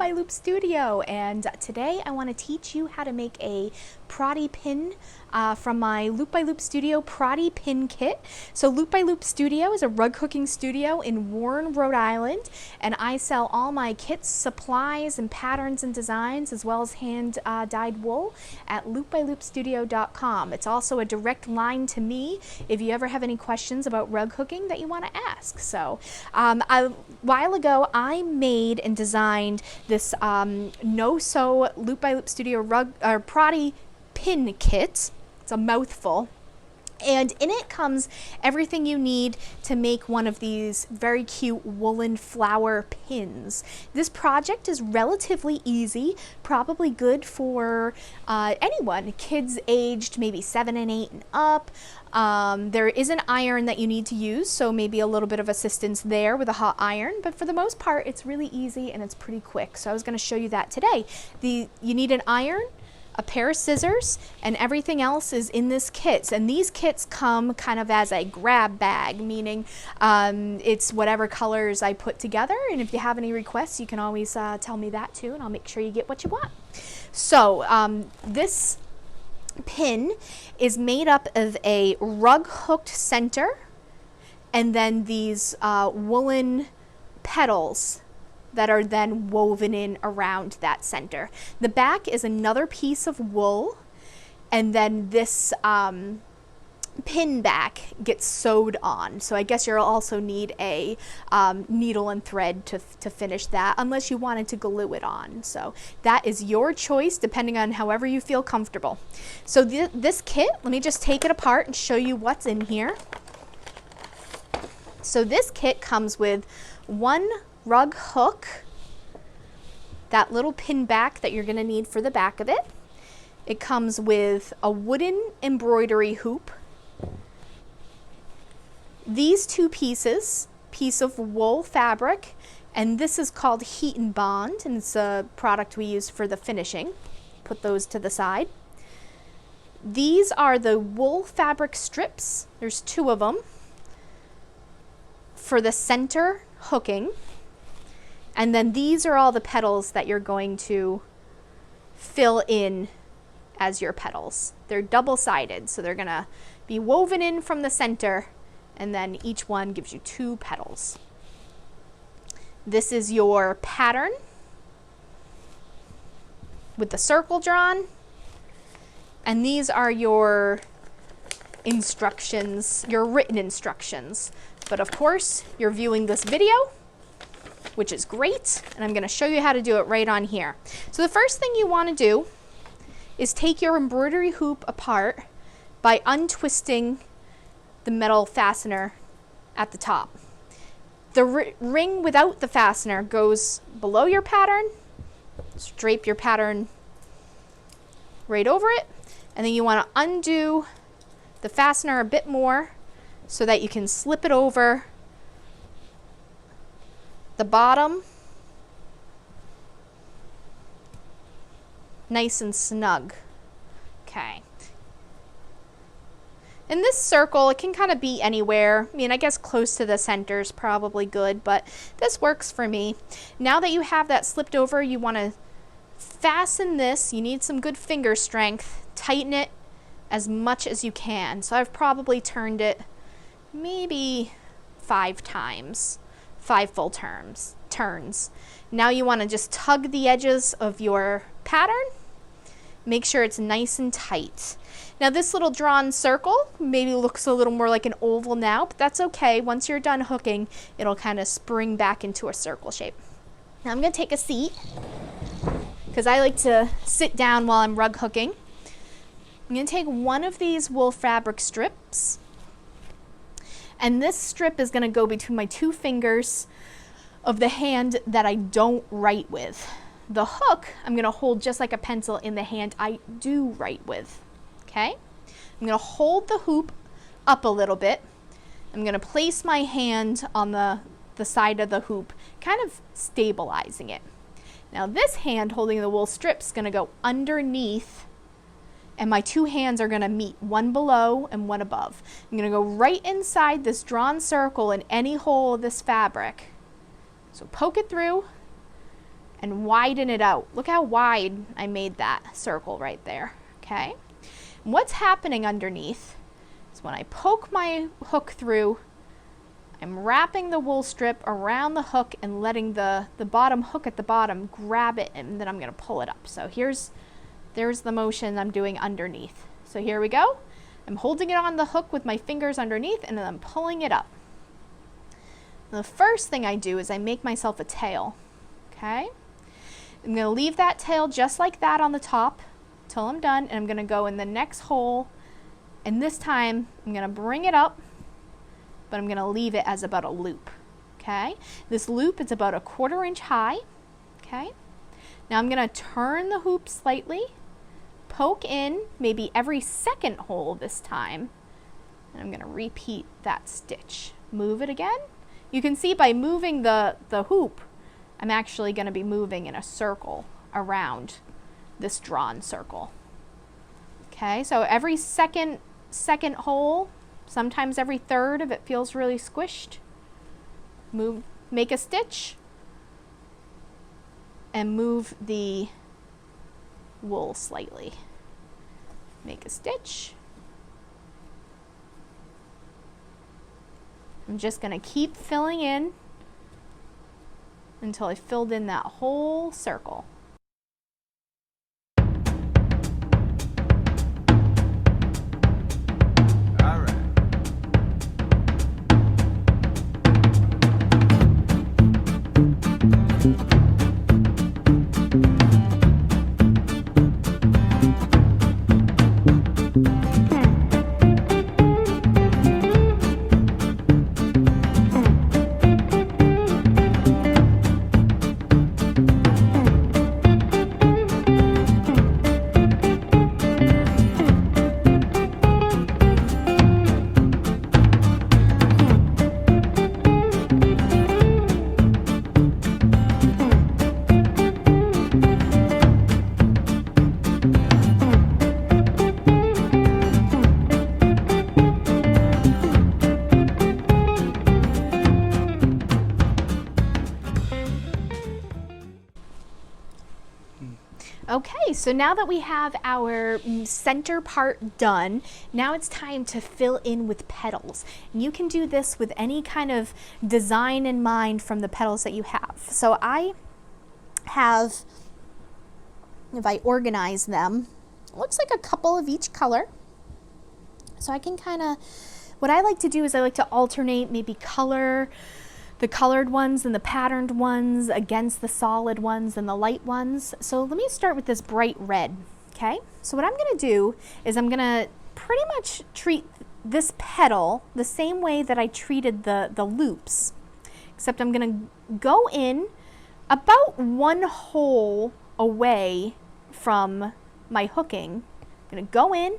by Loop Studio, and today I want to teach you how to make a Proddy Pin from my Loop by Loop Studio Proddy Pin kit. So Loop by Loop Studio is a rug hooking studio in Warren, Rhode Island, and I sell all my kits, supplies, and patterns and designs, as well as hand dyed wool at loopbyloopstudio.com. It's also a direct line to me if you ever have any questions about rug hooking that you want to ask. So a while ago I made and designed this no-sew Loop by Loop Studio rug or Proddy Pin kit. It's a mouthful. And in it comes everything you need to make one of these very cute woolen flower pins. This project is relatively easy, probably good for anyone, kids aged maybe 7 and 8 and up. There is an iron that you need to use, so maybe a little bit of assistance there with a hot iron, but for the most part it's really easy and it's pretty quick. So I was going to show you that today. You need an iron, a pair of scissors, and everything else is in this kit. And these kits come kind of as a grab bag, meaning it's whatever colors I put together, and if you have any requests you can always tell me that too, and I'll make sure you get what you want. So this pin is made up of a rug hooked center and then these woolen petals that are then woven in around that center. The back is another piece of wool, and then this pin back gets sewed on. So I guess you'll also need a needle and thread to finish that, unless you wanted to glue it on. So that is your choice, depending on however you feel comfortable. So this kit, let me just take it apart and show you what's in here. So this kit comes with one rug hook, that little pin back that you're going to need for the back of it. It comes with a wooden embroidery hoop, these two pieces, piece of wool fabric, and this is called Heat and Bond, and it's a product we use for the finishing. Put those to the side. These are the wool fabric strips. There's 2 of them for the center hooking. And then these are all the petals that you're going to fill in as your petals. They're double-sided, so they're gonna be woven in from the center, and then each one gives you 2 petals. This is your pattern with the circle drawn, and these are your instructions, your written instructions. But of course, you're viewing this video, which is great, and I'm going to show you how to do it right on here. So the first thing you want to do is take your embroidery hoop apart by untwisting the metal fastener at the top. The ring without the fastener goes below your pattern. Just drape your pattern right over it, and then you want to undo the fastener a bit more so that you can slip it over the bottom, nice and snug. Okay. In this circle, it can kind of be anywhere. I mean, I guess close to the center is probably good, but this works for me. Now that you have that slipped over, you want to fasten this. You need some good finger strength. Tighten it as much as you can. So I've probably turned it maybe 5 times. 5 full turns. Now you want to just tug the edges of your pattern. Make sure it's nice and tight. Now this little drawn circle maybe looks a little more like an oval now, but that's okay. Once you're done hooking, it'll kind of spring back into a circle shape. Now I'm going to take a seat because I like to sit down while I'm rug hooking. I'm going to take one of these wool fabric strips, and this strip is going to go between my 2 fingers of the hand that I don't write with. The hook I'm going to hold just like a pencil in the hand I do write with. Okay? I'm going to hold the hoop up a little bit. I'm going to place my hand on the side of the hoop, kind of stabilizing it. Now this hand holding the wool strip is going to go underneath, and my 2 hands are going to meet, one below and one above. I'm going to go right inside this drawn circle in any hole of this fabric. So poke it through, and widen it out. Look how wide I made that circle right there, okay? And what's happening underneath is when I poke my hook through, I'm wrapping the wool strip around the hook and letting the bottom hook at the bottom grab it, and then I'm gonna pull it up. So there's the motion I'm doing underneath. So here we go. I'm holding it on the hook with my fingers underneath, and then I'm pulling it up. The first thing I do is I make myself a tail, okay? I'm gonna leave that tail just like that on the top till I'm done, and I'm gonna go in the next hole, and this time I'm gonna bring it up, but I'm gonna leave it as about a loop, okay? This loop is about 1/4 inch high, okay? Now I'm gonna turn the hoop slightly, poke in maybe every second hole this time, and I'm gonna repeat that stitch. Move it again. You can see by moving the hoop, I'm actually gonna be moving in a circle around this drawn circle. Okay, so every second hole, sometimes every third if it feels really squished, make a stitch, and move the wool slightly. Make a stitch. I'm just gonna keep filling in until I filled in that whole circle. Okay, so now that we have our center part done, now it's time to fill in with petals. And you can do this with any kind of design in mind from the petals that you have. So I have, if I organize them, it looks like a couple of each color. So I can kind of, what I like to do is I like to alternate maybe color, the colored ones and the patterned ones against the solid ones and the light ones. So let me start with this bright red, okay? So what I'm gonna do is I'm gonna pretty much treat this petal the same way that I treated the loops, except I'm gonna go in about 1 hole away from my hooking. I'm gonna go in,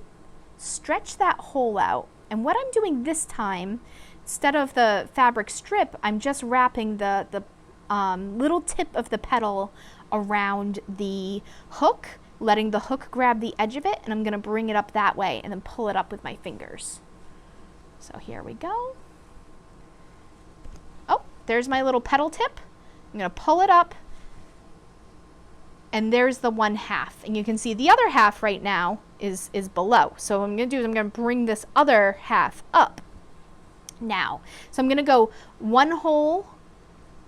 stretch that hole out, and what I'm doing this time, instead of the fabric strip, I'm just wrapping the little tip of the petal around the hook, letting the hook grab the edge of it, and I'm gonna bring it up that way and then pull it up with my fingers. So here we go. Oh, there's my little petal tip. I'm gonna pull it up, and there's the 1/2. And you can see the other half right now is below. So what I'm gonna do is I'm gonna bring this other half up now. So I'm gonna go 1 hole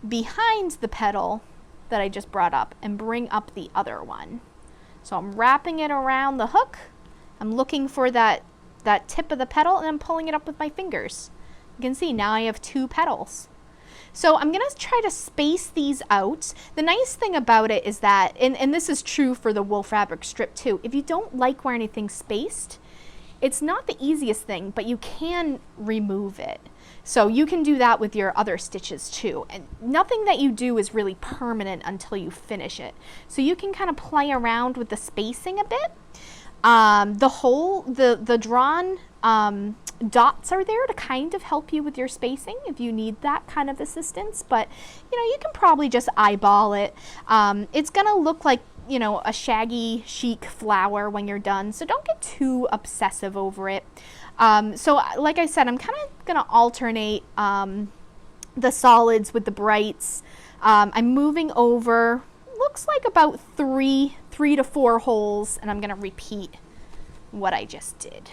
behind the petal that I just brought up and bring up the other one. So I'm wrapping it around the hook. I'm looking for that tip of the petal, and I'm pulling it up with my fingers. You can see now I have 2 petals. So I'm gonna try to space these out. The nice thing about it is that, and this is true for the wool fabric strip too, if you don't like where anything's spaced, it's not the easiest thing, but you can remove it. So you can do that with your other stitches too. And nothing that you do is really permanent until you finish it. So you can kind of play around with the spacing a bit. The drawn dots are there to kind of help you with your spacing if you need that kind of assistance, but you know, you can probably just eyeball it. It's gonna look like, you know, a shaggy chic flower when you're done, so don't get too obsessive over it. So like I said, I'm kind of gonna alternate the solids with the brights. I'm moving over, looks like about three to four holes, and I'm going to repeat what I just did.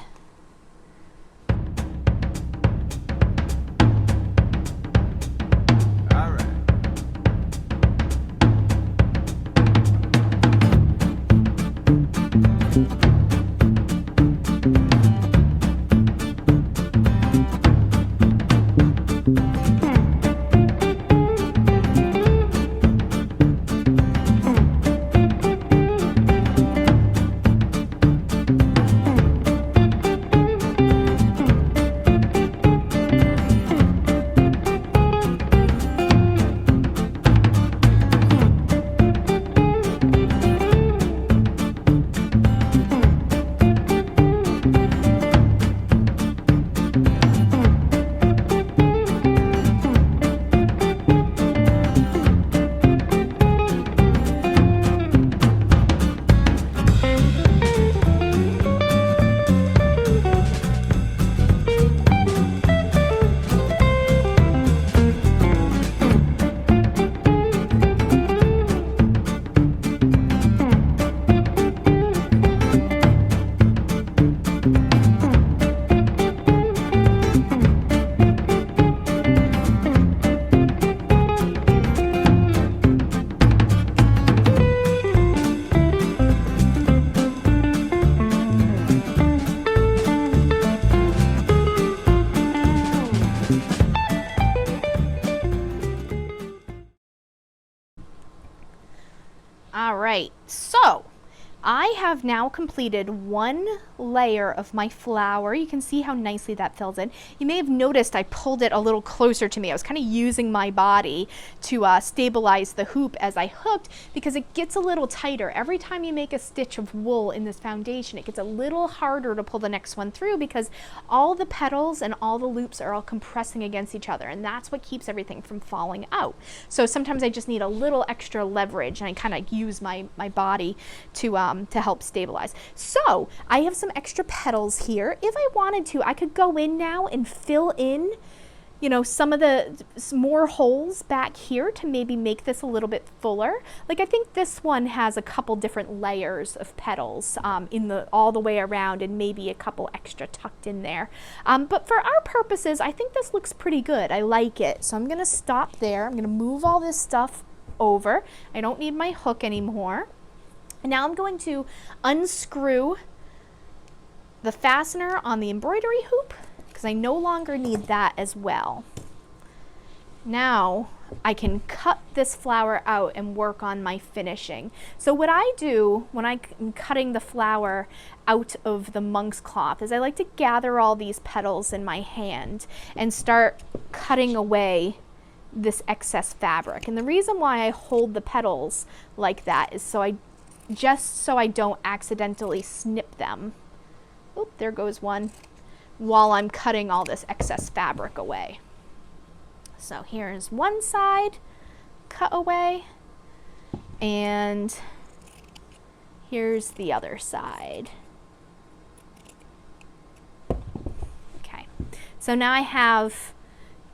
All right, so I have now completed one layer of my flower. You can see how nicely that fills in. You may have noticed I pulled it a little closer to me. I was kind of using my body to stabilize the hoop as I hooked, because it gets a little tighter. Every time you make a stitch of wool in this foundation, it gets a little harder to pull the next one through, because all the petals and all the loops are all compressing against each other, and that's what keeps everything from falling out. So sometimes I just need a little extra leverage, and I kind of use my body to help stabilize. So I have some extra petals here. If I wanted to, I could go in now and fill in, you know, some more holes back here to maybe make this a little bit fuller. Like I think this one has a couple different layers of petals all the way around, and maybe a couple extra tucked in there. But for our purposes, I think this looks pretty good. I like it. So I'm gonna stop there. I'm gonna move all this stuff over. I don't need my hook anymore. And now I'm going to unscrew the fastener on the embroidery hoop, because I no longer need that as well. Now I can cut this flower out and work on my finishing. So what I do when I'm cutting the flower out of the monk's cloth is I like to gather all these petals in my hand and start cutting away this excess fabric. And the reason why I hold the petals like that is so I don't accidentally snip them. Oop, there goes one, while I'm cutting all this excess fabric away. So here's one side cut away, and here's the other side. Okay, so now I have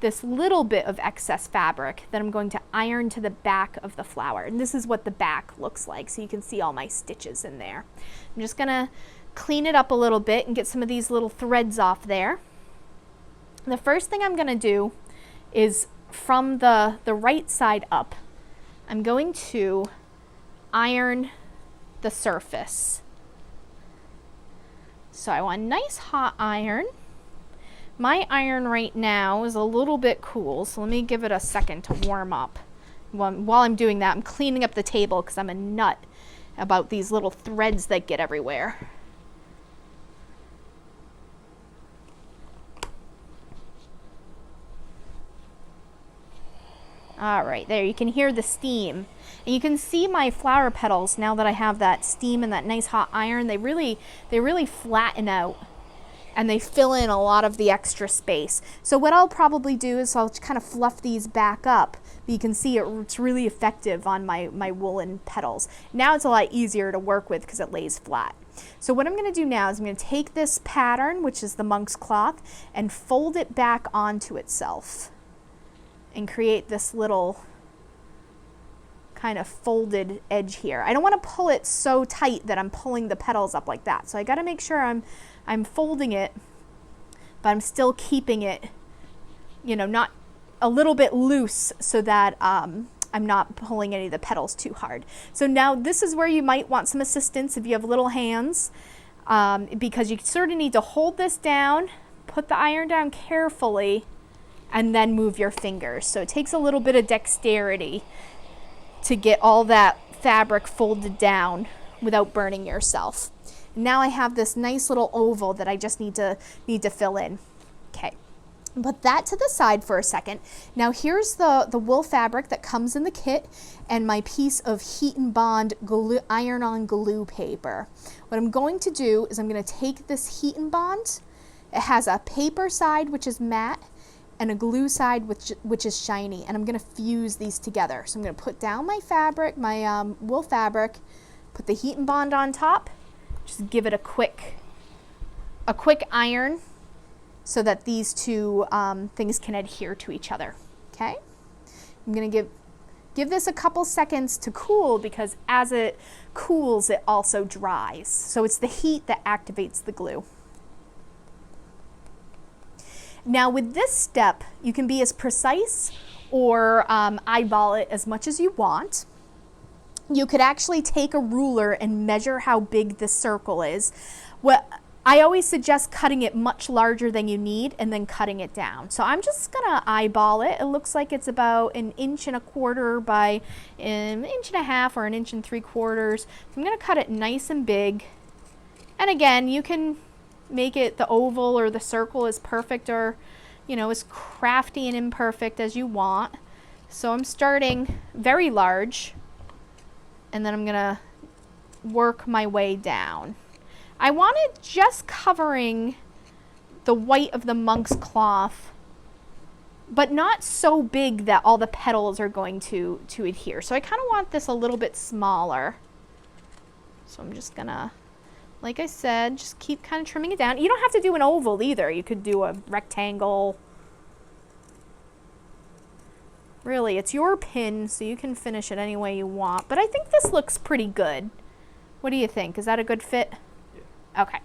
this little bit of excess fabric that I'm going to iron to the back of the flower. And this is what the back looks like, so you can see all my stitches in there. I'm just gonna clean it up a little bit and get some of these little threads off there. The first thing I'm gonna do is from the right side up, I'm going to iron the surface. So I want a nice hot iron. My iron right now is a little bit cool, so let me give it a second to warm up. While I'm doing that, I'm cleaning up the table because I'm a nut about these little threads that get everywhere. All right, there, you can hear the steam. And you can see my flower petals, now that I have that steam and that nice hot iron, they really flatten out, and they fill in a lot of the extra space. So what I'll probably do is I'll kind of fluff these back up. You can see it's really effective on my woolen petals. Now it's a lot easier to work with because it lays flat. So what I'm going to do now is I'm going to take this pattern, which is the monk's cloth, and fold it back onto itself and create this little kind of folded edge here. I don't want to pull it so tight that I'm pulling the petals up like that. So I got to make sure I'm folding it, but I'm still keeping it, you know, not a little bit loose so that I'm not pulling any of the petals too hard. So now this is where you might want some assistance if you have little hands, because you sort of need to hold this down, put the iron down carefully, and then move your fingers. So it takes a little bit of dexterity to get all that fabric folded down without burning yourself. Now I have this nice little oval that I just need to fill in. Okay, put that to the side for a second. Now here's the wool fabric that comes in the kit and my piece of heat and bond glue, iron-on glue paper. What I'm going to do is I'm going to take this heat and bond. It has a paper side which is matte and a glue side which is shiny, and I'm going to fuse these together. So I'm going to put down my fabric, my wool fabric, put the heat and bond on top, just give it a quick iron so that these two things can adhere to each other. Okay, I'm going to give this a couple seconds to cool, because as it cools it also dries. So it's the heat that activates the glue. Now with this step, you can be as precise or eyeball it as much as you want. You could actually take a ruler and measure how big the circle is. What I always suggest cutting it much larger than you need and then cutting it down. So I'm just gonna eyeball it. It looks like it's about 1.25 inches by 1.5 inches or 1 3/4 inches. So I'm gonna cut it nice and big. And again, you can make it the oval or the circle as perfect or, you know, as crafty and imperfect as you want. So I'm starting very large, and then I'm gonna work my way down. I want it just covering the white of the monk's cloth, but not so big that all the petals are going to adhere. So I kind of want this a little bit smaller. So I'm just gonna, like I said, just keep kind of trimming it down. You don't have to do an oval either. You could do a rectangle. Really, it's your pin, so you can finish it any way you want. But I think this looks pretty good. What do you think? Is that a good fit? Yeah. Okay.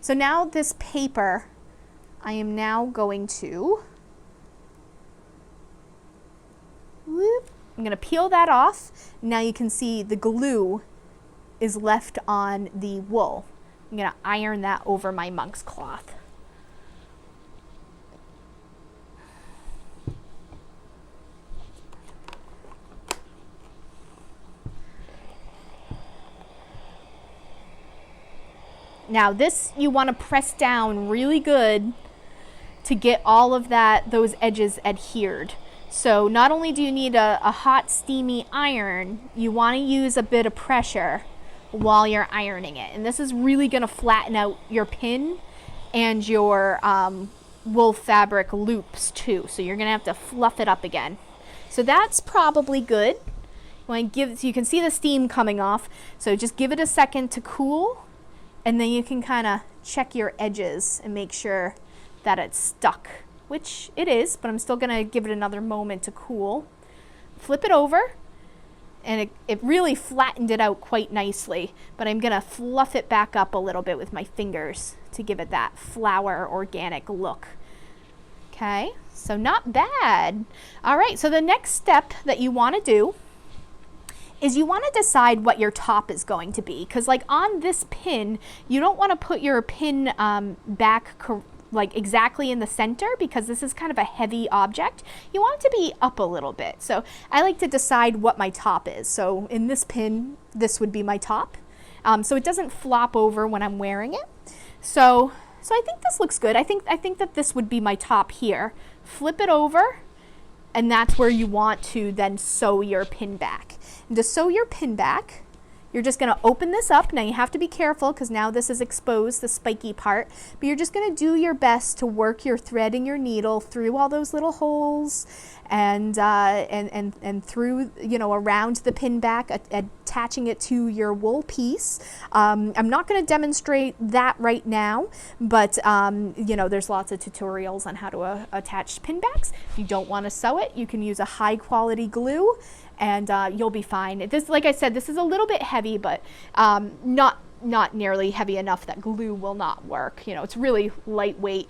So now this paper, I am now going to, whoop, I'm going to peel that off. Now you can see the glue is left on the wool. I'm going to iron that over my monk's cloth. Now this you want to press down really good to get all of those edges adhered. So not only do you need a hot steamy iron, you want to use a bit of pressure while you're ironing it. And this is really going to flatten out your pin and your wool fabric loops too. So you're going to have to fluff it up again. So that's probably good. When you can see the steam coming off, so just give it a second to cool, and then you can kind of check your edges and make sure that it's stuck, which it is, but I'm still going to give it another moment to cool. Flip it over, and it really flattened it out quite nicely, but I'm going to fluff it back up a little bit with my fingers to give it that flower organic look. Okay, so not bad. All right, so the next step that you want to do is you want to decide what your top is going to be, because like on this pin, you don't want to put your pin back like exactly in the center, because this is kind of a heavy object. You want it to be up a little bit. So I like to decide what my top is. So in this pin, this would be my top. So it doesn't flop over when I'm wearing it. So I think this looks good. I think that this would be my top here. Flip it over, and that's where you want to then sew your pin back. And to sew your pin back, you're just going to open this up. Now you have to be careful because now this is exposed, the spiky part, but you're just going to do your best to work your thread and your needle through all those little holes and through, you know, around the pin back attaching it to your wool piece. I'm not going to demonstrate that right now, but you know, there's lots of tutorials on how to attach pin backs. If you don't want to sew it, you can use a high quality glue, and you'll be fine. This, like I said, this is a little bit heavy, but not nearly heavy enough that glue will not work. You know, it's really lightweight.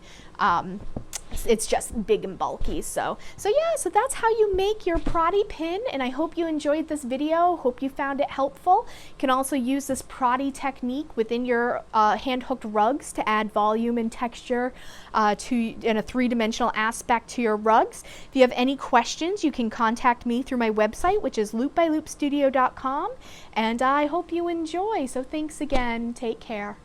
It's just big and bulky. So yeah, so that's how you make your Proddy pin, and I hope you enjoyed this video. Hope you found it helpful. You can also use this Proddy technique within your hand-hooked rugs to add volume and texture in a three-dimensional aspect to your rugs. If you have any questions, you can contact me through my website, which is loopbyloopstudio.com, and I hope you enjoy. So thanks again. Take care.